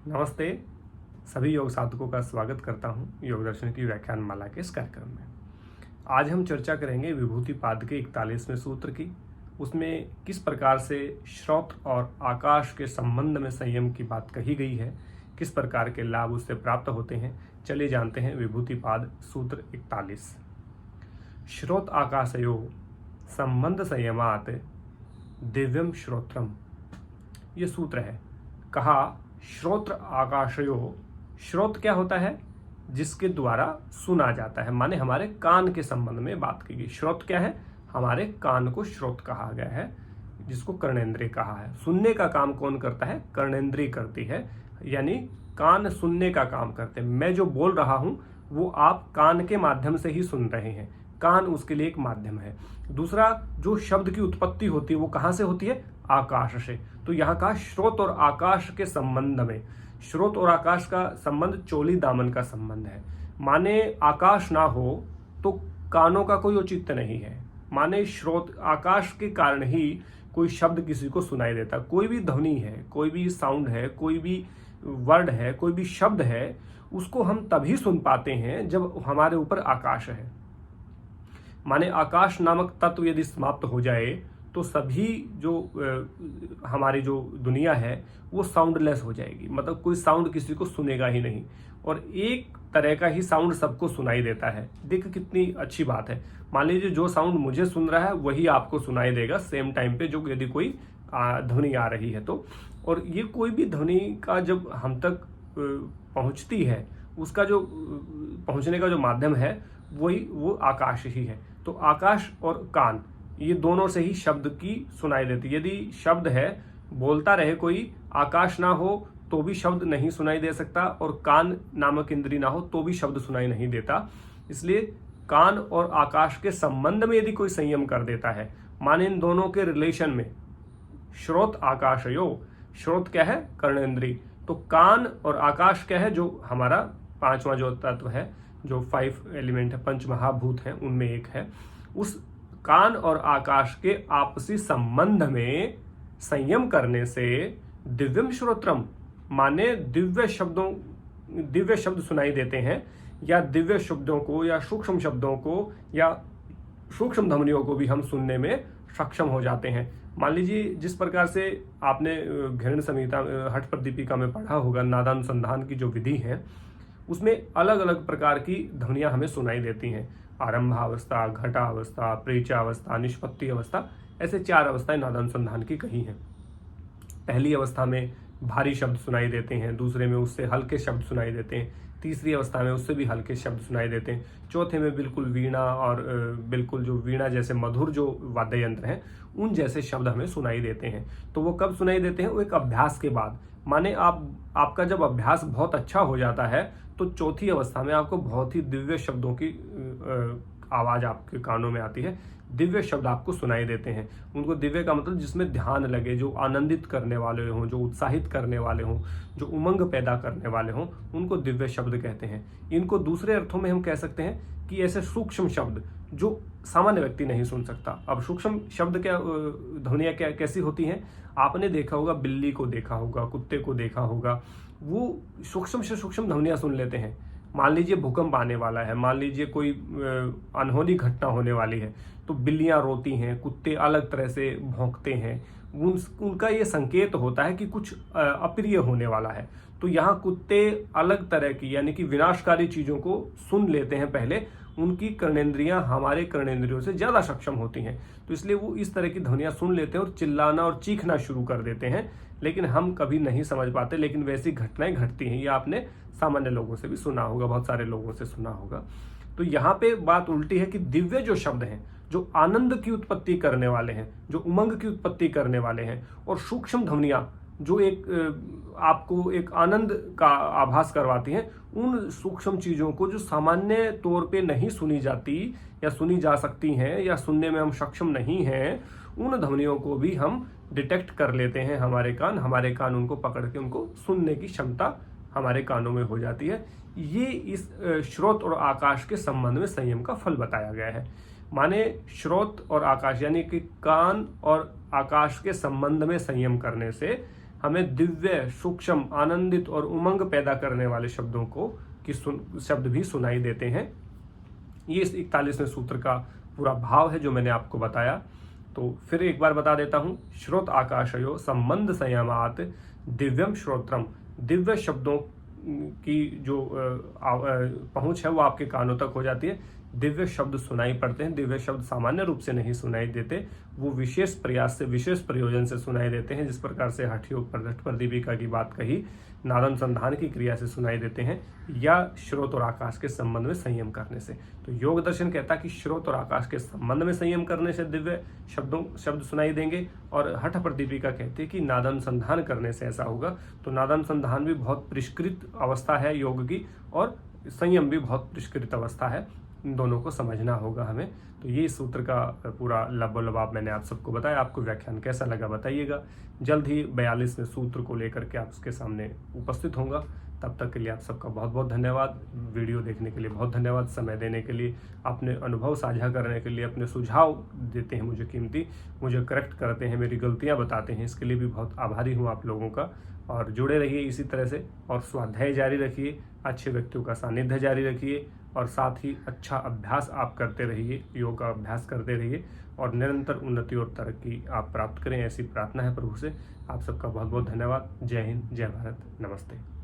नमस्ते। सभी योग साधकों का स्वागत करता हूं योग दर्शन की व्याख्यान माला के इस कार्यक्रम में। आज हम चर्चा करेंगे विभूतिपाद के 41वें सूत्र की। उसमें किस प्रकार से श्रोत्र और आकाश के संबंध में संयम की बात कही गई है, किस प्रकार के लाभ उससे प्राप्त होते हैं, चलिए जानते हैं विभूतिपाद सूत्र 41। श्रोत आकाशयो संबंध संयमात दिव्यम श्रोत्रम, ये सूत्र है। कहा श्रोत्र आकाशयो, श्रोत क्या होता है? जिसके द्वारा सुना जाता है, माने हमारे कान के संबंध में बात की गई। श्रोत क्या है? हमारे कान को श्रोत कहा गया है, जिसको कर्णेंद्रिय कहा है। सुनने का काम कौन करता है? कर्णेंद्रिय करती है, यानी कान सुनने का काम करते हैं। मैं जो बोल रहा हूं वो आप कान के माध्यम से ही सुन रहे हैं, कान उसके लिए एक माध्यम है। दूसरा, जो शब्द की उत्पत्ति होती है वो कहां से होती है? आकाश से। तो यहाँ का श्रोत और आकाश के संबंध में, श्रोत और आकाश का संबंध चोली दामन का संबंध है। माने आकाश ना हो तो कानों का कोई औचित्य नहीं है। माने श्रोत, आकाश के कारण ही कोई शब्द किसी को सुनाई देता। कोई भी ध्वनि है, कोई भी साउंड है, कोई भी वर्ड है, कोई भी शब्द है, उसको हम तभी सुन पाते हैं जब हमारे ऊपर आकाश है। माने आकाश नामक तत्व यदि समाप्त हो जाए तो सभी जो हमारी जो दुनिया है वो साउंडलेस हो जाएगी। मतलब कोई साउंड किसी को सुनेगा ही नहीं, और एक तरह का ही साउंड सबको सुनाई देता है। देख कितनी अच्छी बात है। मान लीजिए जो साउंड मुझे सुन रहा है वही आपको सुनाई देगा सेम टाइम पे, जो यदि कोई ध्वनि आ रही है तो। और ये कोई भी ध्वनि का जब हम तक पहुंचती है, उसका जो पहुंचने का जो माध्यम है वो आकाश ही है। तो आकाश और कान, ये दोनों से ही शब्द की सुनाई देती है। यदि शब्द है, बोलता रहे कोई, आकाश ना हो तो भी शब्द नहीं सुनाई दे सकता, और कान नामक इंद्री ना हो तो भी शब्द सुनाई नहीं देता। इसलिए कान और आकाश के संबंध में यदि कोई संयम कर देता है, माने इन दोनों के रिलेशन में, श्रोत आकाशयो, श्रोत क्या है? कर्णेंद्री। तो कान और आकाश क्या है? जो हमारा पांचवा जो तत्व है, जो 5 एलिमेंट है, पंच महाभूत है, उनमें एक है। उस कान और आकाश के आपसी संबंध में संयम करने से दिव्यम श्रोत्रम, माने दिव्य शब्द सुनाई देते हैं, या दिव्य शब्दों को या सूक्ष्म शब्दों को या सूक्ष्म ध्वनियों को भी हम सुनने में सक्षम हो जाते हैं। मान लीजिए जिस प्रकार से आपने घृण संहिता हठ प्रदीपिका में पढ़ा होगा, नादानुसंधान की जो विधि है उसमें अलग अलग प्रकार की ध्वनियां हमें सुनाई देती हैं। आरंभावस्था, घटावस्था, प्रेचावस्था, निष्पत्ति अवस्था, ऐसे 4 अवस्थाएं नादानुसंधान की कही हैं। पहली अवस्था में भारी शब्द सुनाई देते हैं, दूसरे में उससे हल्के शब्द सुनाई देते हैं, तीसरी अवस्था में उससे भी हल्के शब्द सुनाई देते हैं, चौथे में बिल्कुल वीणा और बिल्कुल जो वीणा जैसे मधुर जो वाद्य यंत्र हैं उन जैसे शब्द हमें सुनाई देते हैं। तो वो कब सुनाई देते हैं? वो एक अभ्यास के बाद। माने आपका जब अभ्यास बहुत अच्छा हो जाता है तो चौथी अवस्था में आपको बहुत ही दिव्य शब्दों की आवाज आपके कानों में आती है। दिव्य शब्द आपको सुनाई देते हैं। उनको दिव्य का मतलब जिसमें ध्यान लगे, जो आनंदित करने वाले हों, जो उत्साहित करने वाले हों, जो उमंग पैदा करने वाले हों, उनको दिव्य शब्द कहते हैं। इनको दूसरे अर्थों में हम कह सकते हैं कि ऐसे सूक्ष्म शब्द जो सामान्य व्यक्ति नहीं सुन सकता। अब सूक्ष्म शब्द क्या, ध्वनियाँ क्या कैसी होती हैं? आपने देखा होगा, बिल्ली को देखा होगा, कुत्ते को देखा होगा, वो सूक्ष्म से सूक्ष्म ध्वनियाँ सुन लेते हैं। मान लीजिए भूकंप आने वाला है, मान लीजिए कोई अनहोनी घटना होने वाली है, तो बिल्लियां रोती हैं, कुत्ते अलग तरह से भौंकते हैं, उनका ये संकेत होता है कि कुछ अप्रिय होने वाला है। तो यहाँ कुत्ते अलग तरह की, यानी कि विनाशकारी चीजों को सुन लेते हैं पहले। उनकी कर्णेंद्रियां हमारे कर्णेंद्रियों से ज्यादा सक्षम होती हैं, तो इसलिए वो इस तरह की ध्वनियां सुन लेते हैं और चिल्लाना और चीखना शुरू कर देते हैं। लेकिन हम कभी नहीं समझ पाते, लेकिन वैसी घटनाएं घटती हैं। ये आपने सामान्य लोगों से भी सुना होगा, बहुत सारे लोगों से सुना होगा। तो यहाँ पे बात उल्टी है कि दिव्य जो शब्द हैं, जो आनंद की उत्पत्ति करने वाले हैं, जो उमंग की उत्पत्ति करने वाले हैं, और सूक्ष्म ध्वनियां जो एक आपको एक आनंद का आभास करवाती हैं, उन सूक्ष्म चीजों को जो सामान्य तौर पे नहीं सुनी जाती या सुनी जा सकती हैं या सुनने में हम सक्षम नहीं हैं, उन ध्वनियों को भी हम डिटेक्ट कर लेते हैं। हमारे कान उनको पकड़ के उनको सुनने की क्षमता हमारे कानों में हो जाती है। ये इस श्रोत और आकाश के संबंध में संयम का फल बताया गया है। माने श्रोत और आकाश यानी कि कान और आकाश के संबंध में संयम करने से हमें दिव्य, सूक्ष्म, आनंदित और उमंग पैदा करने वाले शब्दों को शब्द भी सुनाई देते हैं। ये इस 41वें सूत्र का पूरा भाव है जो मैंने आपको बताया। तो फिर एक बार बता देता हूँ। श्रोत आकाशयो संबंध संयमात दिव्यम श्रोत्रम। दिव्य शब्दों की जो पहुंच है वो आपके कानों तक हो जाती है। दिव्य शब्द सुनाई पड़ते हैं। दिव्य शब्द सामान्य रूप से नहीं सुनाई देते, वो विशेष प्रयास से, विशेष प्रयोजन से सुनाई देते हैं। जिस प्रकार से हठ योग प्रदीपिका की बात कही, नादानुसंधान की क्रिया से सुनाई देते हैं, या श्रोत और आकाश के संबंध में संयम करने से। तो योग दर्शन कहता है कि श्रोत और आकाश के संबंध में संयम करने से दिव्य शब्द सुनाई देंगे, और हठ प्रदीपिका कहते हैं कि नादानुसंधान करने से ऐसा होगा। तो नादानुसंधान भी बहुत परिष्कृत अवस्था है योग की, और संयम भी बहुत परिष्कृत अवस्था है। इन दोनों को समझना होगा हमें। तो ये सूत्र का पूरा लबोलबाब मैंने आप सबको बताया। आपको व्याख्यान कैसा लगा बताइएगा। जल्द ही 42वें सूत्र को लेकर के आपके सामने उपस्थित होऊंगा। तब तक के लिए आप सबका बहुत बहुत धन्यवाद। वीडियो देखने के लिए बहुत धन्यवाद। समय देने के लिए, अपने अनुभव साझा करने के लिए, अपने सुझाव देते हैं मुझे कीमती, मुझे करेक्ट करते हैं, मेरी गलतियाँ बताते हैं, इसके लिए भी बहुत आभारी हूँ आप लोगों का। और जुड़े रहिए इसी तरह से, और स्वाध्याय जारी रखिए, अच्छे व्यक्तियों का सानिध्य जारी रखिए, और साथ ही अच्छा अभ्यास आप करते रहिए, योग का अभ्यास करते रहिए, और निरंतर उन्नति और तरक्की आप प्राप्त करें, ऐसी प्रार्थना है प्रभु से। आप सबका बहुत बहुत धन्यवाद। जय हिंद, जय भारत, नमस्ते।